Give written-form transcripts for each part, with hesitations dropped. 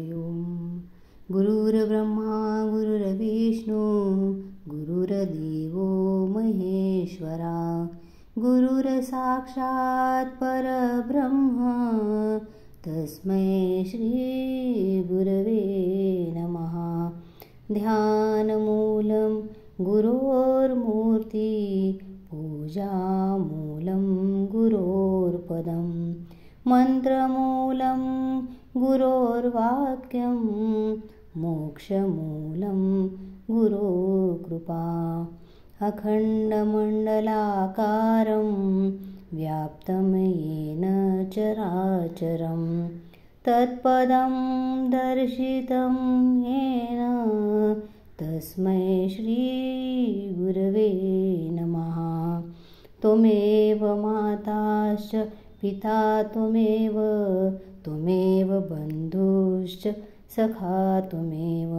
ओम गुरुर्ब्रह्मा गुरुर्विष्णू गुरुर्देवो महेश्वरा गुरुर्साक्षात् परब्रह्म तस्मै श्री गुरवे नमः। ध्यानमूलं गुरोर्मूर्ति पूजामूलं गुरोर्पदं मन्त्रमूलं गुरोर्वाक्यं मोक्षमूलं गुरोकृपा। अखण्डमण्डलाकारं व्याप्तं येन चराचरं तत्पदं दर्शितं येन तस्मै श्रीगुरवे नमः। त्वमेव माताश्च पिता त्वमेव बन्धुश्च सखा त्वमेव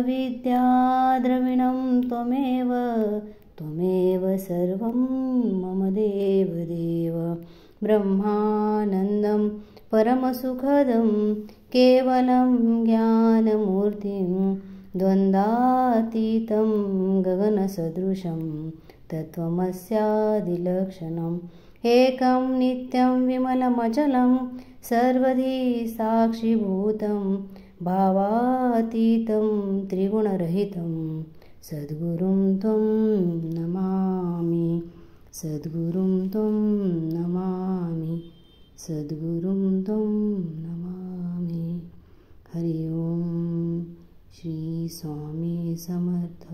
विद्या द्रविणं त्वमेव सर्वं मम देवदेव। ब्रह्मानन्दं परमसुखदं केवलं ज्ञानमूर्तिं द्वन्द्वातीतं गगनसदृशं तत्त्वमस्यादिलक्षणम् एकं नित्यं विमलमचलं सर्वधी साक्षिभूतं भावातीतं त्रिगुणरहितं सद्गुरुं त्वं नमामि सद्गुरुं त्वं नमामि सद्गुरुं त्वं नमामि। हरि ओम श्री स्वामी समर्थ।